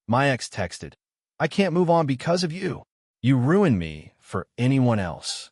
My ex texted, "I can't move on because of you. You ruined me for anyone else.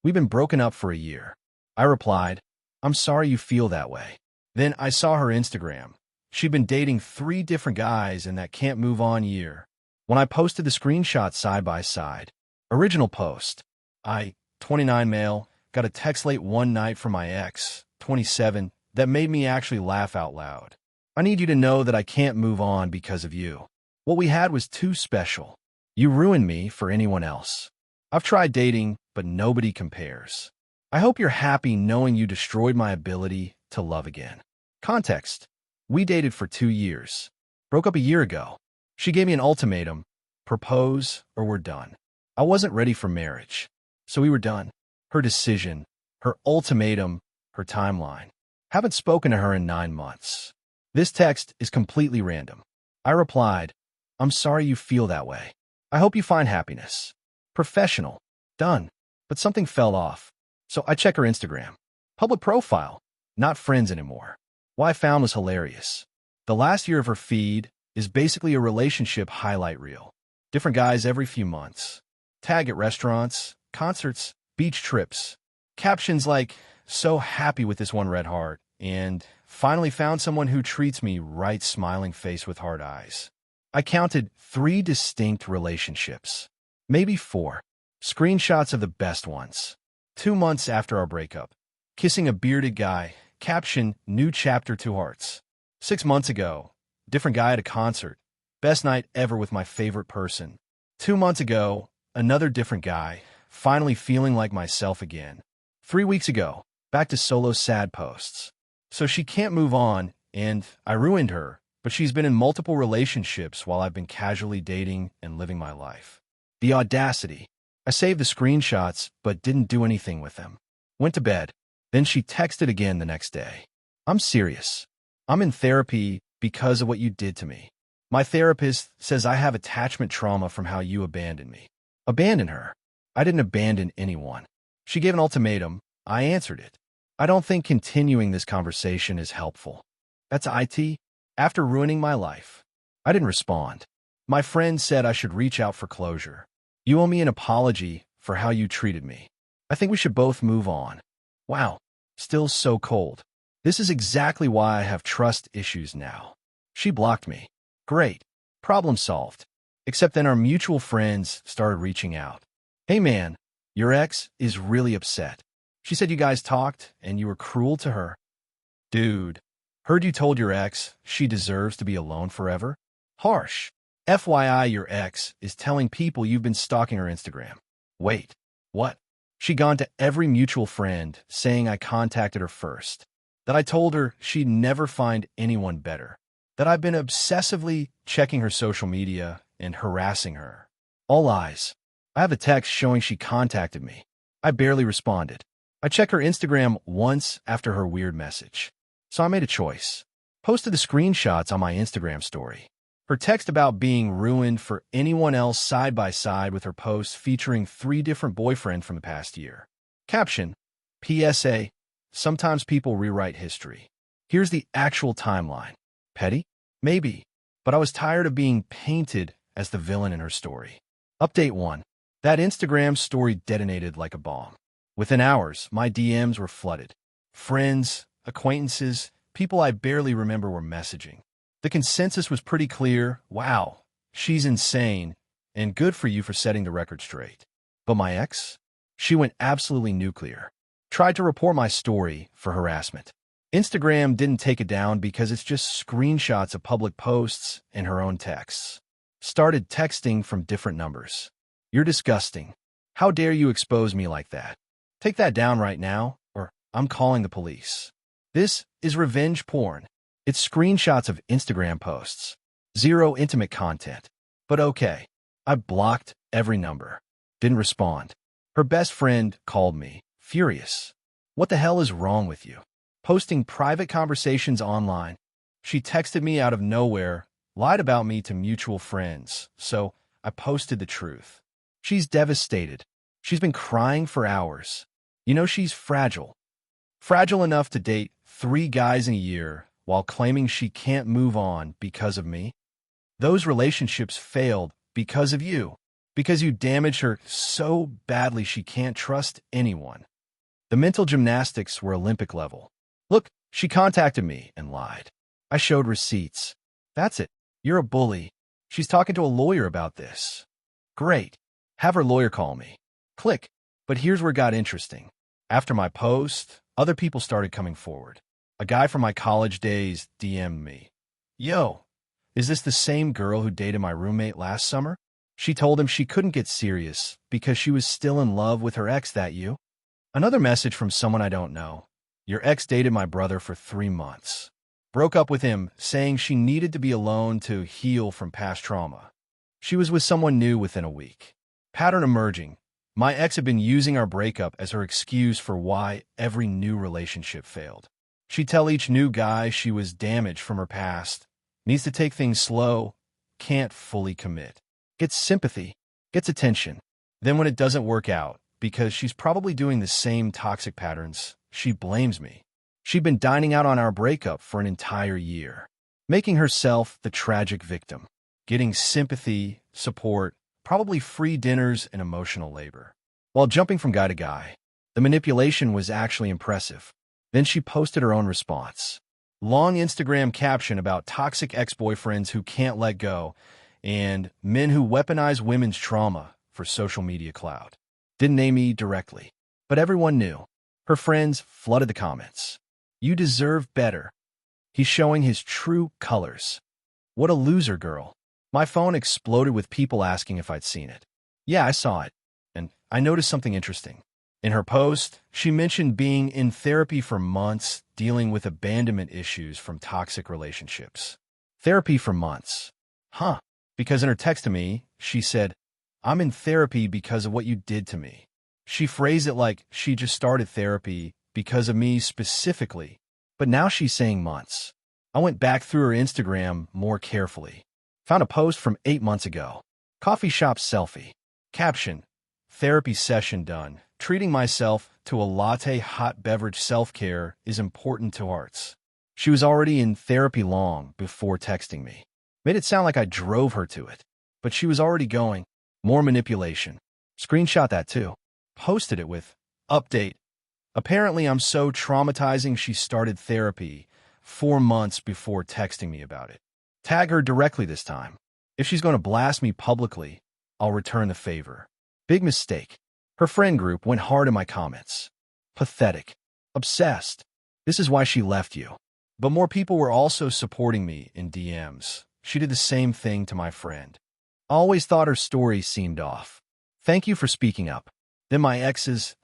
We've been broken up for a year." I replied, "I'm sorry you feel that way." Then I saw her Instagram. She'd been dating 3 different guys in that can't move on year. When I posted the screenshots side by side, original post, I, 29 male, got a text late one night from my ex, 27, that made me actually laugh out loud. "I need you to know that I can't move on because of you. What we had was too special. You ruined me for anyone else. I've tried dating, but nobody compares. I hope you're happy knowing you destroyed my ability to love again." Context: we dated for 2 years. Broke up a year ago. She gave me an ultimatum: propose or we're done. I wasn't ready for marriage, so we were done. Her decision, her ultimatum, her timeline. Haven't spoken to her in 9 months. This text is completely random. I replied, "I'm sorry you feel that way. I hope you find happiness." Professional. Done. But something fell off. So I check her Instagram. Public profile. Not friends anymore. What I found was hilarious. The last year of her feed is basically a relationship highlight reel. Different guys every few months. Tag at restaurants, concerts, beach trips. Captions like, "So happy with this one red heart," and "Finally found someone who treats me right," smiling face with hard eyes. I counted 3 distinct relationships. Maybe 4. Screenshots of the best ones. 2 months after our breakup. Kissing a bearded guy. Caption, "New chapter, 2 hearts." 6 months ago. Different guy at a concert. "Best night ever with my favorite person." 2 months ago. Another different guy. "Finally feeling like myself again." 3 weeks ago. Back to solo sad posts. So she can't move on, and I ruined her, but she's been in multiple relationships while I've been casually dating and living my life. The audacity. I saved the screenshots, but didn't do anything with them. Went to bed. Then she texted again the next day. "I'm serious. I'm in therapy because of what you did to me. My therapist says I have attachment trauma from how you abandoned me." Abandon her? I didn't abandon anyone. She gave an ultimatum. I answered it. I don't think continuing this conversation is helpful. That's IT. After ruining my life. I didn't respond. My friend said I should reach out for closure. "You owe me an apology for how you treated me. I think we should both move on." Wow, still so cold. This is exactly why I have trust issues now. She blocked me. Great. Problem solved. Except then our mutual friends started reaching out. "Hey man, your ex is really upset. She said you guys talked and you were cruel to her." Dude, heard you told your ex she deserves to be alone forever? Harsh. FYI, your ex is telling people you've been stalking her Instagram. Wait, what? She gone to every mutual friend saying I contacted her first, that I told her she'd never find anyone better, that I've been obsessively checking her social media and harassing her. All lies. I have a text showing she contacted me. I barely responded. I checked her Instagram once after her weird message. So I made a choice. Posted the screenshots on my Instagram story. Her text about being ruined for anyone else side by side with her post featuring 3 different boyfriends from the past year. Caption, PSA, sometimes people rewrite history. Here's the actual timeline. Petty? Maybe. But I was tired of being painted as the villain in her story. Update 1. That Instagram story detonated like a bomb. Within hours, my DMs were flooded. Friends, acquaintances, people I barely remember were messaging. The consensus was pretty clear. Wow, she's insane, and good for you for setting the record straight. But my ex? She went absolutely nuclear. Tried to report my story for harassment. Instagram didn't take it down because it's just screenshots of public posts and her own texts. Started texting from different numbers. "You're disgusting. How dare you expose me like that? Take that down right now, or I'm calling the police." This is revenge porn. It's screenshots of Instagram posts. 0 intimate content. But okay. I blocked every number. Didn't respond. Her best friend called me, furious. "What the hell is wrong with you? Posting private conversations online." She texted me out of nowhere, lied about me to mutual friends, so I posted the truth. She's devastated. She's been crying for hours. You know she's fragile. Fragile enough to date 3 guys in a year while claiming she can't move on because of me. Those relationships failed because of you, because you damaged her so badly she can't trust anyone. The mental gymnastics were Olympic level. Look, she contacted me and lied. I showed receipts. That's it. You're a bully. She's talking to a lawyer about this. Great. Have her lawyer call me. Click. But here's where it got interesting. After my post, other people started coming forward. A guy from my college days DM'd me. Yo, is this the same girl who dated my roommate last summer? She told him she couldn't get serious because she was still in love with her ex. That you? Another message from someone I don't know. Your ex dated my brother for 3 months. Broke up with him, saying she needed to be alone to heal from past trauma. She was with someone new within a week. Pattern emerging. My ex had been using our breakup as her excuse for why every new relationship failed. She'd tell each new guy she was damaged from her past, needs to take things slow, can't fully commit. Gets sympathy, gets attention. Then when it doesn't work out, because she's probably doing the same toxic patterns, she blames me. She'd been dining out on our breakup for an entire year, making herself the tragic victim, getting sympathy, support, probably free dinners and emotional labor. While jumping from guy to guy, the manipulation was actually impressive. Then she posted her own response. Long Instagram caption about toxic ex-boyfriends who can't let go and men who weaponize women's trauma for social media clout. Didn't name me directly, but everyone knew. Her friends flooded the comments. You deserve better. He's showing his true colors. What a loser, girl. My phone exploded with people asking if I'd seen it. Yeah, I saw it. And I noticed something interesting. In her post, she mentioned being in therapy for months, dealing with abandonment issues from toxic relationships. Therapy for months. Huh. Because in her text to me, she said, I'm in therapy because of what you did to me. She phrased it like she just started therapy because of me specifically, but now she's saying months. I went back through her Instagram more carefully. Found a post from 8 months ago. Coffee shop selfie. Caption, therapy session done. Treating myself to a latte hot beverage self-care is important to arts. She was already in therapy long before texting me. Made it sound like I drove her to it, but she was already going. More manipulation. Screenshot that too. Posted it with, update. Apparently I'm so traumatizing she started therapy 4 months before texting me about it. Tag her directly this time. If she's going to blast me publicly, I'll return the favor. Big mistake. Her friend group went hard in my comments. Pathetic. Obsessed. This is why she left you. But more people were also supporting me in DMs. She did the same thing to my friend. I always thought her story seemed off. Thank you for speaking up. Then my ex's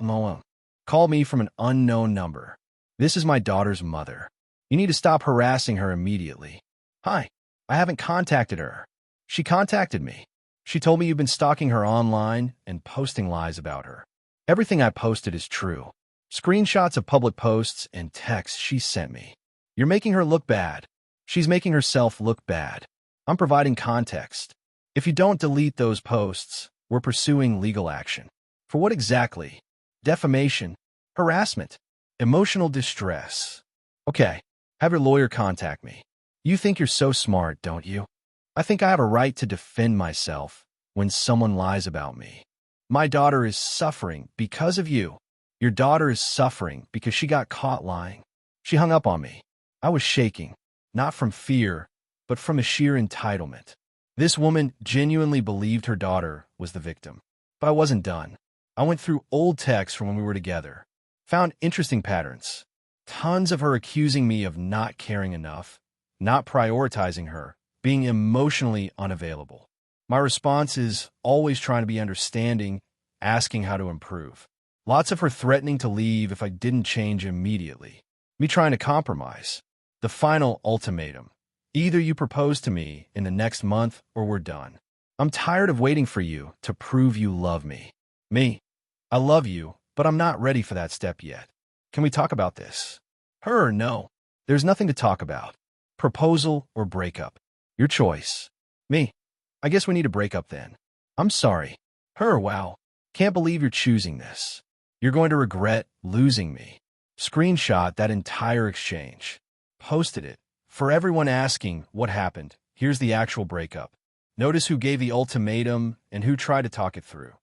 called me from an unknown number. This is my daughter's mother. You need to stop harassing her immediately. Hi. I haven't contacted her. She contacted me. She told me you've been stalking her online and posting lies about her. Everything I posted is true. Screenshots of public posts and texts she sent me. You're making her look bad. She's making herself look bad. I'm providing context. If you don't delete those posts, we're pursuing legal action. For what exactly? Defamation, harassment, emotional distress. Okay, have your lawyer contact me. You think you're so smart, don't you? I think I have a right to defend myself when someone lies about me. My daughter is suffering because of you. Your daughter is suffering because she got caught lying. She hung up on me. I was shaking, not from fear, but from a sheer entitlement. This woman genuinely believed her daughter was the victim. But I wasn't done. I went through old texts from when we were together. Found interesting patterns. Tons of her accusing me of not caring enough, not prioritizing her, being emotionally unavailable. My response is always trying to be understanding, asking how to improve. Lots of her threatening to leave if I didn't change immediately. Me trying to compromise. The final ultimatum. Either you propose to me in the next month or we're done. I'm tired of waiting for you to prove you love me. Me. I love you, but I'm not ready for that step yet. Can we talk about this? Her or no? There's nothing to talk about. Proposal or breakup. Your choice. Me. I guess we need to break up then. I'm sorry. Her, wow. Can't believe you're choosing this. You're going to regret losing me. Screenshot that entire exchange. Posted it. For everyone asking what happened, Here's the actual breakup. Notice who gave the ultimatum and who tried to talk it through.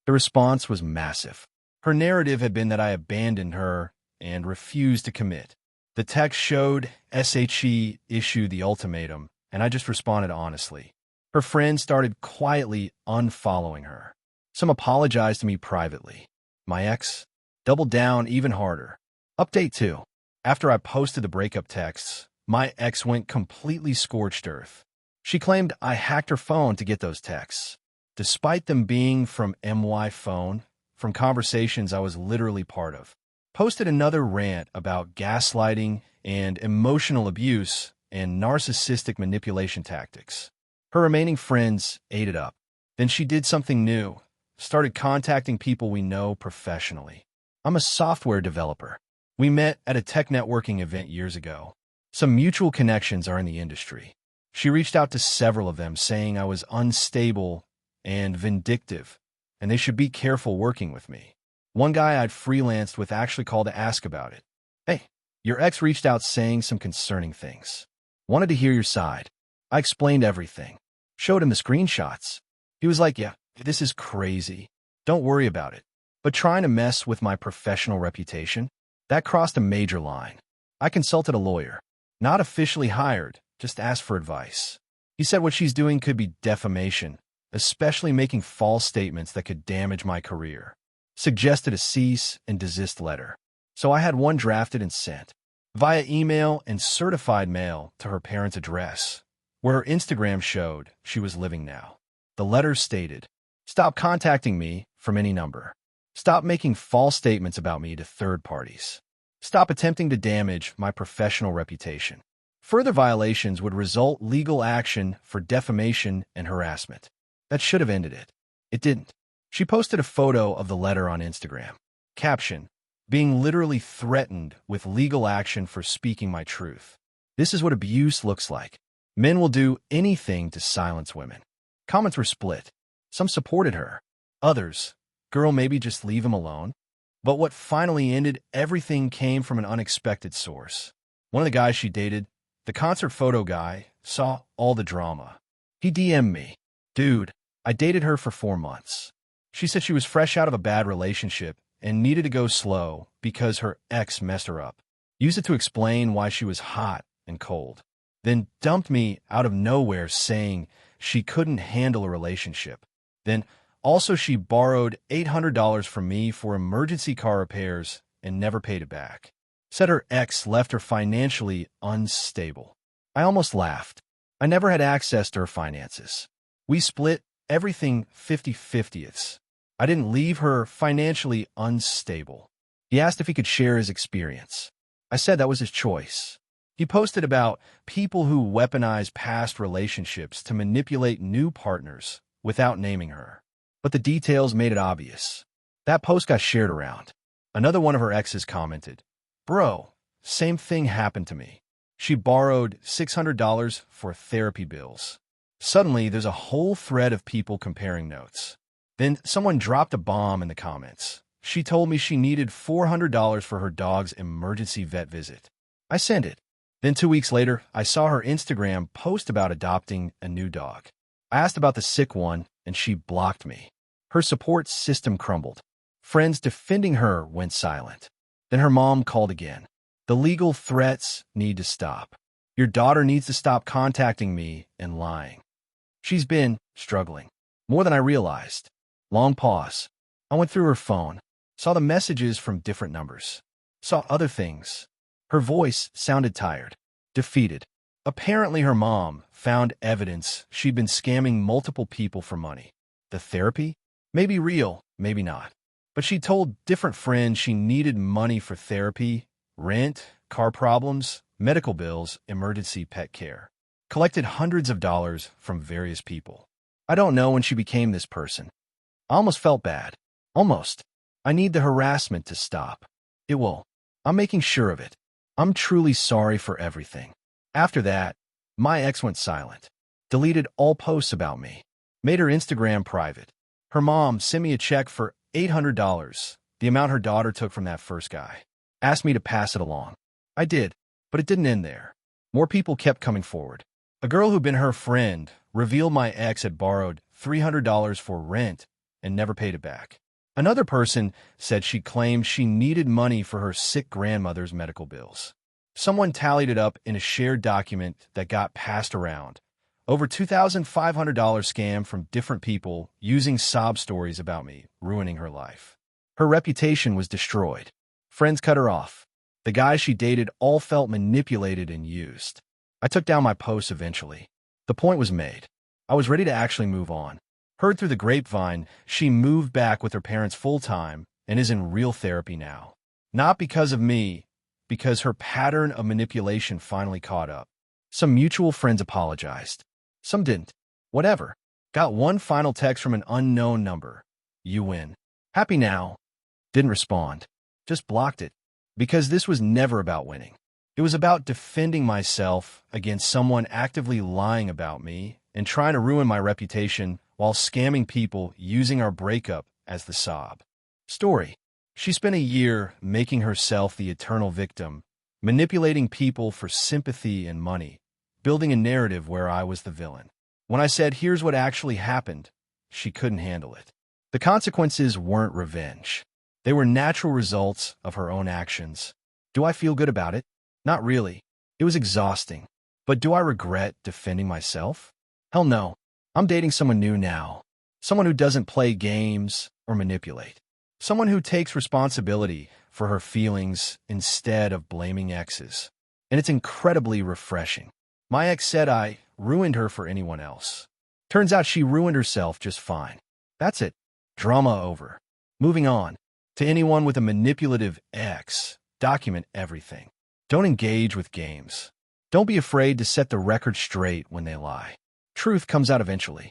The response was massive. Her narrative had been that I abandoned her and refused to commit. The text showed SHE issued the ultimatum, and I just responded honestly. Her friends started quietly unfollowing her. Some apologized to me privately. My ex doubled down even harder. Update 2. After I posted the breakup texts, my ex went completely scorched earth. She claimed I hacked her phone to get those texts. Despite them being from my phone, from conversations I was literally part of. Posted another rant about gaslighting and emotional abuse and narcissistic manipulation tactics. Her remaining friends ate it up. Then she did something new, started contacting people we know professionally. I'm a software developer. We met at a tech networking event years ago. Some mutual connections are in the industry. She reached out to several of them saying I was unstable and vindictive, and they should be careful working with me. One guy I'd freelanced with actually called to ask about it. Hey, your ex reached out saying some concerning things. Wanted to hear your side. I explained everything. Showed him the screenshots. He was like, yeah, this is crazy. Don't worry about it. But trying to mess with my professional reputation? That crossed a major line. I consulted a lawyer. Not officially hired, just asked for advice. He said what she's doing could be defamation, especially making false statements that could damage my career. Suggested a cease and desist letter. So I had one drafted and sent via email and certified mail to her parents' address, where her Instagram showed she was living now. The letter stated, "Stop contacting me from any number. Stop making false statements about me to third parties. Stop attempting to damage my professional reputation. Further violations would result legal action for defamation and harassment." That should have ended it. It didn't. She posted a photo of the letter on Instagram. Caption, "Being literally threatened with legal action for speaking my truth. This is what abuse looks like. Men will do anything to silence women." Comments were split. Some supported her. Others, "Girl, maybe just leave him alone." But what finally ended everything came from an unexpected source. One of the guys she dated, the concert photo guy, saw all the drama. He DM'd me. "Dude, I dated her for 4 months. She said she was fresh out of a bad relationship and needed to go slow because her ex messed her up. Used it to explain why she was hot and cold. Then dumped me out of nowhere saying she couldn't handle a relationship. Then also she borrowed $800 from me for emergency car repairs and never paid it back. Said her ex left her financially unstable." I almost laughed. I never had access to her finances. We split everything 50-50ths. I didn't leave her financially unstable. He asked if he could share his experience. I said that was his choice. He posted about people who weaponize past relationships to manipulate new partners without naming her. But the details made it obvious. That post got shared around. Another one of her exes commented, "Bro, same thing happened to me. She borrowed $600 for therapy bills." Suddenly, there's a whole thread of people comparing notes. Then someone dropped a bomb in the comments. She told me she needed $400 for her dog's emergency vet visit. I sent it. Then 2 weeks later, I saw her Instagram post about adopting a new dog. I asked about the sick one, and she blocked me. Her support system crumbled. Friends defending her went silent. Then her mom called again. "The legal threats need to stop. Your daughter needs to stop contacting me and lying. She's been struggling. More than I realized." Long pause. I went through her phone. Saw the messages from different numbers. Saw other things. Her voice sounded tired. Defeated. Apparently her mom found evidence she'd been scamming multiple people for money. The therapy? Maybe real, maybe not. But she told different friends she needed money for therapy, rent, car problems, medical bills, emergency pet care. Collected hundreds of dollars from various people. I don't know when she became this person. I almost felt bad. Almost. I need the harassment to stop. It will. I'm making sure of it. I'm truly sorry for everything. After that, my ex went silent. Deleted all posts about me. Made her Instagram private. Her mom sent me a check for $800, the amount her daughter took from that first guy. Asked me to pass it along. I did, but it didn't end there. More people kept coming forward. A girl who'd been her friend revealed my ex had borrowed $300 for rent and never paid it back. Another person said she claimed she needed money for her sick grandmother's medical bills. Someone tallied it up in a shared document that got passed around. Over $2,500 scam from different people using sob stories about me, ruining her life. Her reputation was destroyed. Friends cut her off. The guys she dated all felt manipulated and used. I took down my posts eventually. The point was made. I was ready to actually move on. Heard through the grapevine, she moved back with her parents full-time and is in real therapy now. Not because of me, because her pattern of manipulation finally caught up. Some mutual friends apologized. Some didn't. Whatever. Got one final text from an unknown number. You win. Happy now. Didn't respond. Just blocked it. Because this was never about winning. It was about defending myself against someone actively lying about me and trying to ruin my reputation while scamming people using our breakup as the sob story. She spent a year making herself the eternal victim, manipulating people for sympathy and money, building a narrative where I was the villain. When I said, here's what actually happened, she couldn't handle it. The consequences weren't revenge. They were natural results of her own actions. Do I feel good about it? Not really. It was exhausting. But do I regret defending myself? Hell no. I'm dating someone new now. Someone who doesn't play games or manipulate. Someone who takes responsibility for her feelings instead of blaming exes. And it's incredibly refreshing. My ex said I ruined her for anyone else. Turns out she ruined herself just fine. That's it. Drama over. Moving on. To anyone with a manipulative ex, document everything. Don't engage with games. Don't be afraid to set the record straight when they lie. Truth comes out eventually.